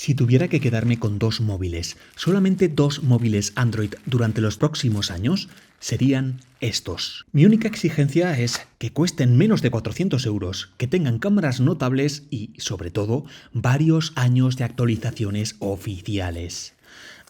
Si tuviera que quedarme con dos móviles, solamente dos móviles Android durante los próximos años, serían estos. Mi única exigencia es que cuesten menos de 400 euros, que tengan cámaras notables y, sobre todo, varios años de actualizaciones oficiales.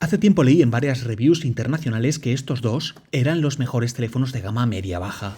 Hace tiempo leí en varias reviews internacionales que estos dos eran los mejores teléfonos de gama media-baja.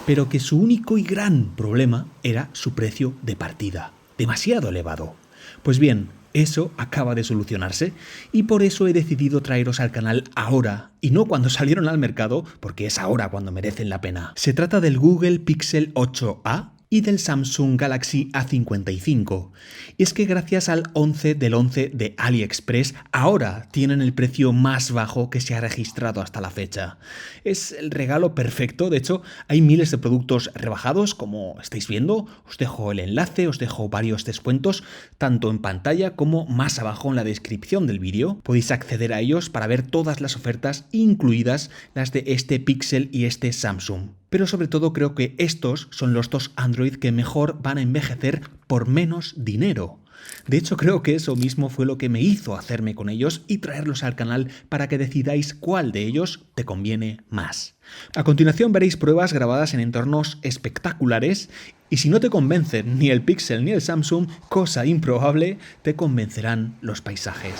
Pero que su único y gran problema era su precio de partida, demasiado elevado. Pues bien, eso acaba de solucionarse y por eso he decidido traeros al canal ahora y no cuando salieron al mercado, porque es ahora cuando merecen la pena. Se trata del Google Pixel 8a y del Samsung Galaxy A55. Y es que gracias al 11 del 11 de AliExpress, ahora tienen el precio más bajo que se ha registrado hasta la fecha. Es el regalo perfecto, de hecho, hay miles de productos rebajados, como estáis viendo. Os dejo el enlace, os dejo varios descuentos, tanto en pantalla como más abajo en la descripción del vídeo. Podéis acceder a ellos para ver todas las ofertas, incluidas las de este Pixel y este Samsung. Pero sobre todo creo que estos son los dos Android que mejor van a envejecer por menos dinero. De hecho, creo que eso mismo fue lo que me hizo hacerme con ellos y traerlos al canal para que decidáis cuál de ellos te conviene más. A continuación veréis pruebas grabadas en entornos espectaculares y si no te convencen ni el Pixel ni el Samsung, cosa improbable, te convencerán los paisajes.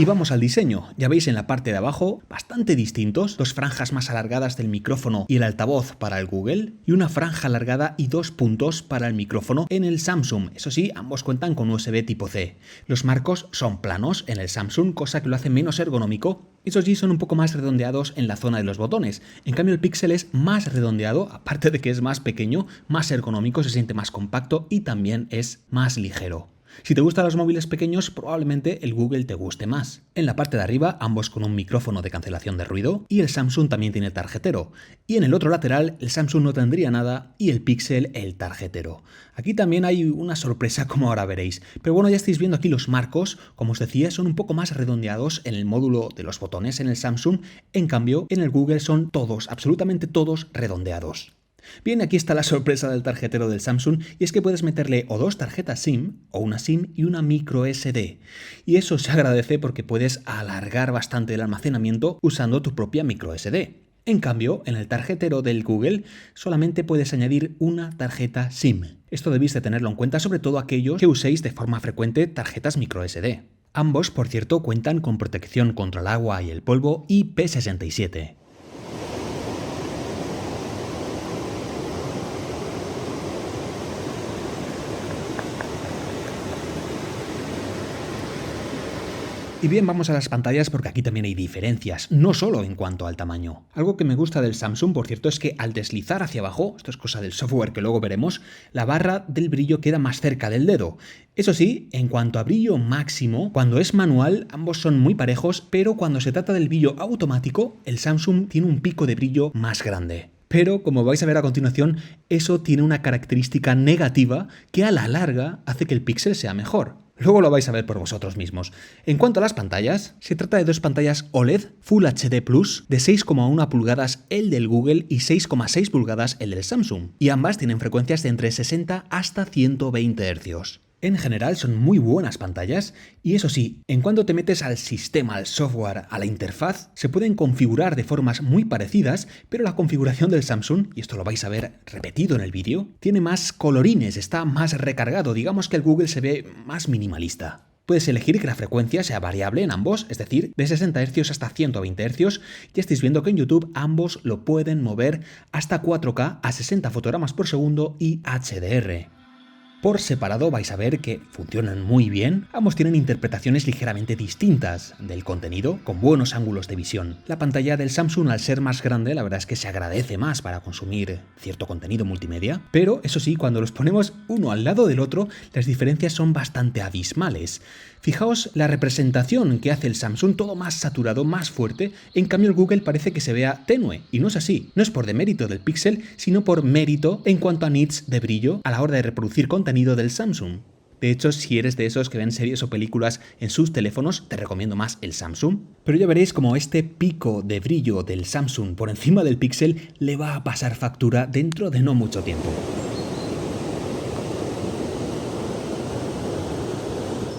Y vamos al diseño. Ya veis en la parte de abajo, bastante distintos, dos franjas más alargadas del micrófono y el altavoz para el Google, y una franja alargada y dos puntos para el micrófono en el Samsung. Eso sí, ambos cuentan con USB tipo C. Los marcos son planos en el Samsung, cosa que lo hace menos ergonómico. Esos sí son un poco más redondeados en la zona de los botones. En cambio el Pixel es más redondeado, aparte de que es más pequeño, más ergonómico, se siente más compacto y también es más ligero. Si te gustan los móviles pequeños, probablemente el Google te guste más. En la parte de arriba, ambos con un micrófono de cancelación de ruido, y el Samsung también tiene tarjetero. Y en el otro lateral, el Samsung no tendría nada y el Pixel el tarjetero. Aquí también hay una sorpresa, como ahora veréis. Pero bueno, ya estáis viendo aquí los marcos, como os decía, son un poco más redondeados en el módulo de los botones en el Samsung. En cambio, en el Google son todos, absolutamente todos, redondeados. Bien, aquí está la sorpresa del tarjetero del Samsung y es que puedes meterle o dos tarjetas SIM o una SIM y una micro SD. Y eso se agradece porque puedes alargar bastante el almacenamiento usando tu propia micro SD. En cambio, en el tarjetero del Google solamente puedes añadir una tarjeta SIM. Esto debéis de tenerlo en cuenta, sobre todo aquellos que uséis de forma frecuente tarjetas micro SD. Ambos, por cierto, cuentan con protección contra el agua y el polvo IP67. Y bien, vamos a las pantallas porque aquí también hay diferencias, no solo en cuanto al tamaño. Algo que me gusta del Samsung, por cierto, es que al deslizar hacia abajo, esto es cosa del software que luego veremos, la barra del brillo queda más cerca del dedo. Eso sí, en cuanto a brillo máximo, cuando es manual, ambos son muy parejos, pero cuando se trata del brillo automático, el Samsung tiene un pico de brillo más grande. Pero, como vais a ver a continuación, eso tiene una característica negativa que a la larga hace que el Pixel sea mejor. Luego lo vais a ver por vosotros mismos. En cuanto a las pantallas, se trata de dos pantallas OLED Full HD Plus de 6,1 pulgadas el del Google y 6,6 pulgadas el del Samsung. Y ambas tienen frecuencias de entre 60 hasta 120 Hz. En general son muy buenas pantallas y eso sí, en cuanto te metes al sistema, al software, a la interfaz, se pueden configurar de formas muy parecidas, pero la configuración del Samsung, y esto lo vais a ver repetido en el vídeo, tiene más colorines, está más recargado, digamos que el Google se ve más minimalista. Puedes elegir que la frecuencia sea variable en ambos, es decir, de 60 Hz hasta 120 Hz, y estáis viendo que en YouTube ambos lo pueden mover hasta 4K a 60 fotogramas por segundo y HDR. Por separado vais a ver que funcionan muy bien, ambos tienen interpretaciones ligeramente distintas del contenido, con buenos ángulos de visión. La pantalla del Samsung, al ser más grande, la verdad es que se agradece más para consumir cierto contenido multimedia, pero eso sí, cuando los ponemos uno al lado del otro, las diferencias son bastante abismales. Fijaos la representación que hace el Samsung, todo más saturado, más fuerte, en cambio el Google parece que se vea tenue, y no es así. No es por demérito del Pixel, sino por mérito en cuanto a nits de brillo a la hora de reproducir contenido del Samsung. De hecho, si eres de esos que ven series o películas en sus teléfonos, te recomiendo más el Samsung. Pero ya veréis como este pico de brillo del Samsung por encima del Pixel le va a pasar factura dentro de no mucho tiempo.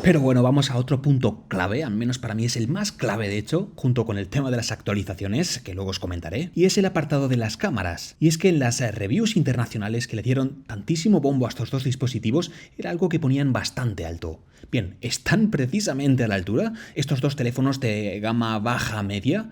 Pero bueno, vamos a otro punto clave, al menos para mí es el más clave de hecho, junto con el tema de las actualizaciones, que luego os comentaré, y es el apartado de las cámaras. Y es que en las reviews internacionales que le dieron tantísimo bombo a estos dos dispositivos, era algo que ponían bastante alto. Bien, ¿están precisamente a la altura estos dos teléfonos de gama baja-media?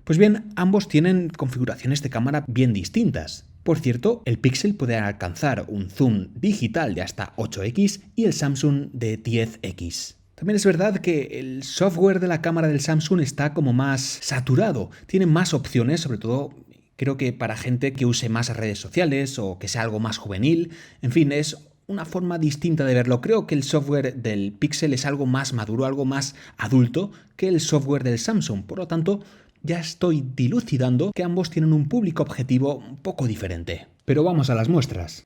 Pues bien, ambos tienen configuraciones de cámara bien distintas. Por cierto, el Pixel puede alcanzar un zoom digital de hasta 8x y el Samsung de 10x. También es verdad que el software de la cámara del Samsung está como más saturado, tiene más opciones, sobre todo creo que para gente que use más redes sociales o que sea algo más juvenil, en fin, es una forma distinta de verlo. Creo que el software del Pixel es algo más maduro, algo más adulto que el software del Samsung, por lo tanto, ya estoy dilucidando que ambos tienen un público objetivo un poco diferente. Pero vamos a las muestras.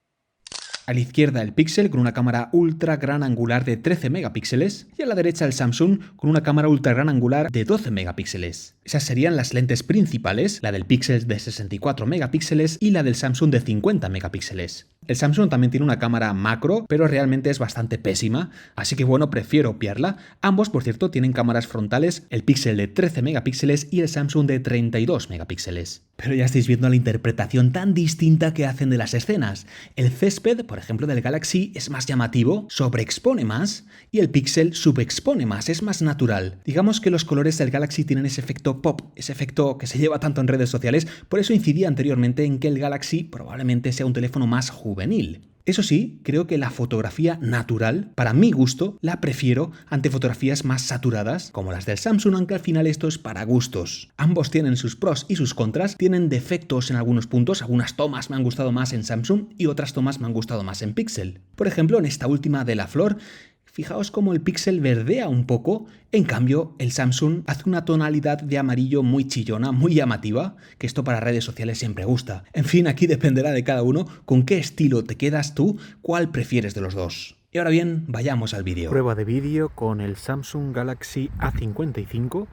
A la izquierda el Pixel con una cámara ultra gran angular de 13 megapíxeles y a la derecha el Samsung con una cámara ultra gran angular de 12 megapíxeles. Esas serían las lentes principales, la del Pixel de 64 megapíxeles y la del Samsung de 50 megapíxeles. El Samsung también tiene una cámara macro, pero realmente es bastante pésima, así que bueno, prefiero obviarla. Ambos, por cierto, tienen cámaras frontales, el Pixel de 13 megapíxeles y el Samsung de 32 megapíxeles. Pero ya estáis viendo la interpretación tan distinta que hacen de las escenas. El césped, por ejemplo, del Galaxy es más llamativo, sobreexpone más, y el Pixel subexpone más, es más natural. Digamos que los colores del Galaxy tienen ese efecto pop, ese efecto que se lleva tanto en redes sociales, por eso incidía anteriormente en que el Galaxy probablemente sea un teléfono más juvenil. Eso sí, creo que la fotografía natural, para mi gusto, la prefiero ante fotografías más saturadas, como las del Samsung, aunque al final esto es para gustos. Ambos tienen sus pros y sus contras, tienen defectos en algunos puntos, algunas tomas me han gustado más en Samsung y otras tomas me han gustado más en Pixel. Por ejemplo, en esta última de la flor, fijaos cómo el Pixel verdea un poco, en cambio el Samsung hace una tonalidad de amarillo muy chillona, muy llamativa, que esto para redes sociales siempre gusta. En fin, aquí dependerá de cada uno con qué estilo te quedas tú, cuál prefieres de los dos. Y ahora bien, vayamos al vídeo. Prueba de vídeo con el Samsung Galaxy A55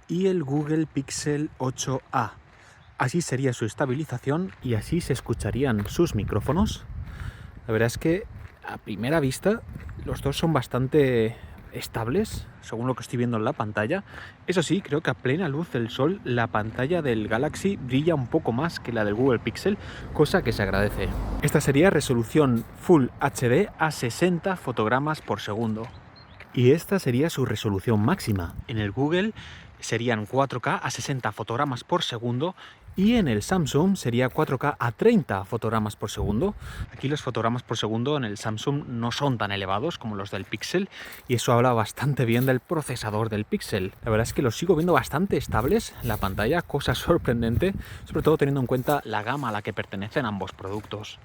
y el Google Pixel 8a. Así sería su estabilización y así se escucharían sus micrófonos. La verdad es que a primera vista los dos son bastante estables, según lo que estoy viendo en la pantalla. Eso sí, creo que a plena luz del sol la pantalla del Galaxy brilla un poco más que la del Google Pixel, cosa que se agradece. Esta sería resolución Full HD a 60 fotogramas por segundo. Y esta sería su resolución máxima. En el Google serían 4K a 60 fotogramas por segundo y en el Samsung sería 4K a 30 fotogramas por segundo. Aquí los fotogramas por segundo en el Samsung no son tan elevados como los del Pixel y eso habla bastante bien del procesador del Pixel. La verdad es que los sigo viendo bastante estables en la pantalla, cosa sorprendente, sobre todo teniendo en cuenta la gama a la que pertenecen ambos productos.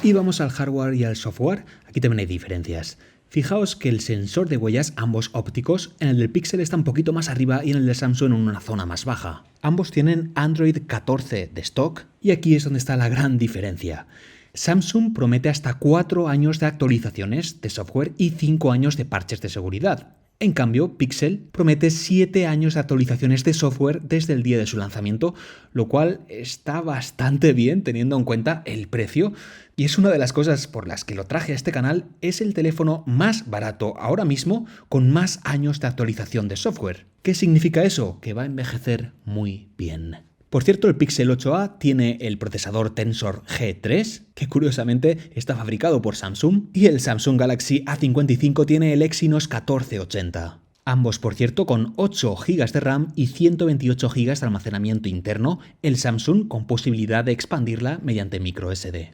Y vamos al hardware y al software, aquí también hay diferencias. Fijaos que el sensor de huellas, ambos ópticos, en el del Pixel está un poquito más arriba y en el de Samsung en una zona más baja. Ambos tienen Android 14 de stock y aquí es donde está la gran diferencia. Samsung promete hasta 4 años de actualizaciones de software y 5 años de parches de seguridad. En cambio, Pixel promete 7 años de actualizaciones de software desde el día de su lanzamiento, lo cual está bastante bien teniendo en cuenta el precio. Y es una de las cosas por las que lo traje a este canal, es el teléfono más barato ahora mismo con más años de actualización de software. ¿Qué significa eso? Que va a envejecer muy bien. Por cierto, el Pixel 8a tiene el procesador Tensor G3, que curiosamente está fabricado por Samsung, y el Samsung Galaxy A55 tiene el Exynos 1480. Ambos, por cierto, con 8 GB de RAM y 128 GB de almacenamiento interno, el Samsung con posibilidad de expandirla mediante microSD.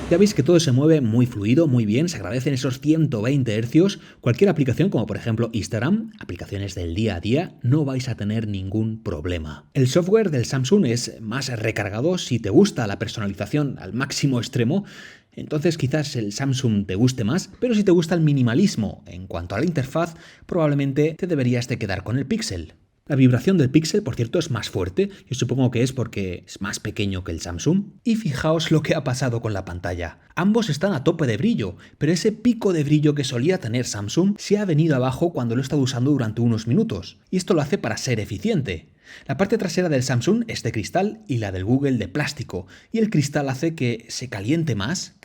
Ya veis que todo se mueve muy fluido, muy bien, se agradecen esos 120 Hz. Cualquier aplicación, como por ejemplo Instagram, aplicaciones del día a día, no vais a tener ningún problema. El software del Samsung es más recargado. Si te gusta la personalización al máximo extremo, entonces quizás el Samsung te guste más, pero si te gusta el minimalismo en cuanto a la interfaz, probablemente te deberías de quedar con el Pixel. La vibración del Pixel, por cierto, es más fuerte. Yo supongo que es porque es más pequeño que el Samsung. Y fijaos lo que ha pasado con la pantalla. Ambos están a tope de brillo, pero ese pico de brillo que solía tener Samsung se ha venido abajo cuando lo he estado usando durante unos minutos. Y esto lo hace para ser eficiente. La parte trasera del Samsung es de cristal y la del Google de plástico. Y el cristal hace que se caliente más.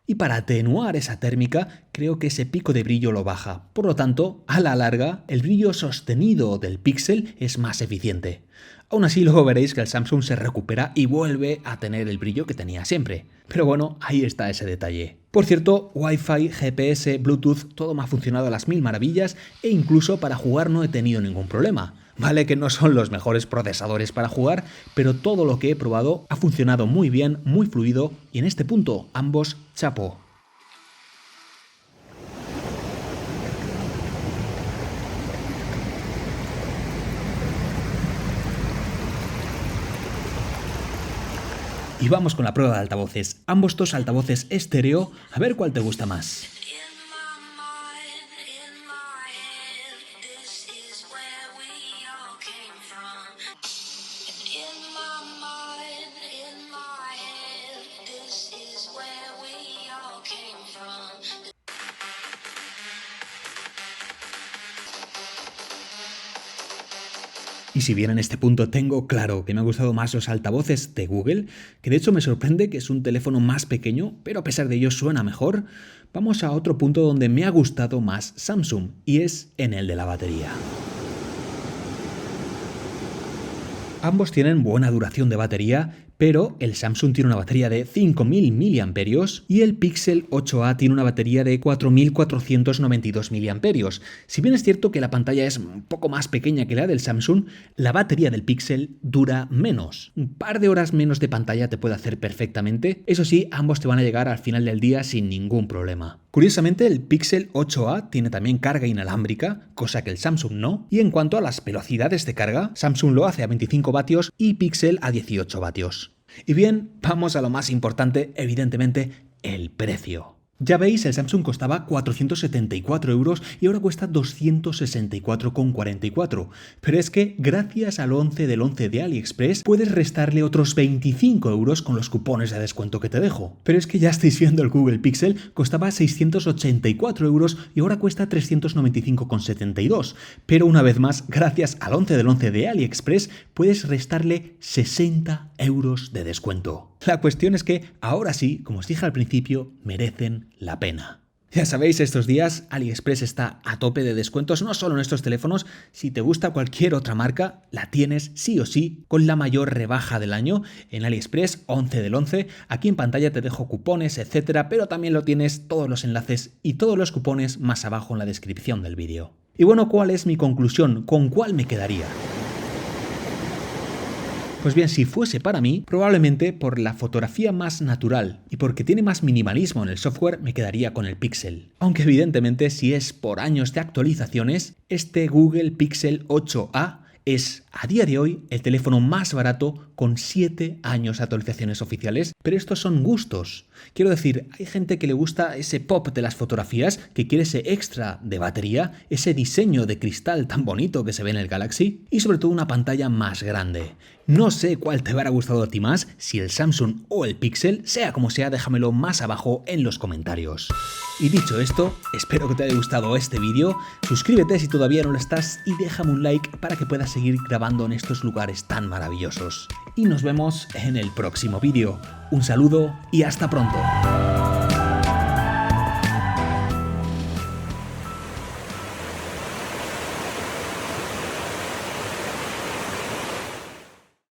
Y para atenuar esa térmica, creo que ese pico de brillo lo baja. Por lo tanto, a la larga, el brillo sostenido del Pixel es más eficiente. Aún así, luego veréis que el Samsung se recupera y vuelve a tener el brillo que tenía siempre. Pero bueno, ahí está ese detalle. Por cierto, Wi-Fi, GPS, Bluetooth, todo me ha funcionado a las mil maravillas e incluso para jugar no he tenido ningún problema. Vale que no son los mejores procesadores para jugar, pero todo lo que he probado ha funcionado muy bien, muy fluido y en este punto ambos chapo. Y vamos con la prueba de altavoces. Ambos dos altavoces estéreo, a ver cuál te gusta más. Y si bien en este punto tengo claro que me han gustado más los altavoces de Google, que de hecho me sorprende que es un teléfono más pequeño, pero a pesar de ello suena mejor, vamos a otro punto donde me ha gustado más Samsung, y es en el de la batería. Ambos tienen buena duración de batería, pero el Samsung tiene una batería de 5000 mAh y el Pixel 8a tiene una batería de 4492 mAh. Si bien es cierto que la pantalla es un poco más pequeña que la del Samsung, la batería del Pixel dura menos. Un par de horas menos de pantalla te puede hacer perfectamente. Eso sí, ambos te van a llegar al final del día sin ningún problema. Curiosamente, el Pixel 8a tiene también carga inalámbrica, cosa que el Samsung no. Y en cuanto a las velocidades de carga, Samsung lo hace a 25 vatios y Pixel a 18 vatios. Y bien, vamos a lo más importante, evidentemente, el precio. Ya veis, el Samsung costaba 474 € y ahora cuesta 264,44. Pero es que gracias al 11 del 11 de AliExpress puedes restarle otros 25 € con los cupones de descuento que te dejo. Pero es que ya estáis viendo el Google Pixel, costaba 684 € y ahora cuesta 395,72. Pero una vez más, gracias al 11 del 11 de AliExpress puedes restarle 60 € de descuento. La cuestión es que ahora sí, como os dije al principio, merecen la pena. Ya sabéis, estos días AliExpress está a tope de descuentos, no solo en estos teléfonos. Si te gusta cualquier otra marca, la tienes sí o sí con la mayor rebaja del año en AliExpress 11 del 11. Aquí en pantalla te dejo cupones, etcétera, pero también lo tienes todos los enlaces y todos los cupones más abajo en la descripción del vídeo. Y bueno, ¿cuál es mi conclusión? ¿Con cuál me quedaría? Pues bien, si fuese para mí, probablemente por la fotografía más natural y porque tiene más minimalismo en el software, me quedaría con el Pixel. Aunque evidentemente, si es por años de actualizaciones, este Google Pixel 8a es a día de hoy el teléfono más barato con 7 años de actualizaciones oficiales, pero estos son gustos. Quiero decir, hay gente que le gusta ese pop de las fotografías, que quiere ese extra de batería, ese diseño de cristal tan bonito que se ve en el Galaxy y sobre todo una pantalla más grande. No sé cuál te habrá gustado a ti más, si el Samsung o el Pixel, sea como sea, déjamelo más abajo en los comentarios. Y dicho esto, espero que te haya gustado este vídeo, suscríbete si todavía no lo estás y déjame un like para que puedas seguir grabando en estos lugares tan maravillosos. Y nos vemos en el próximo vídeo. Un saludo y hasta pronto.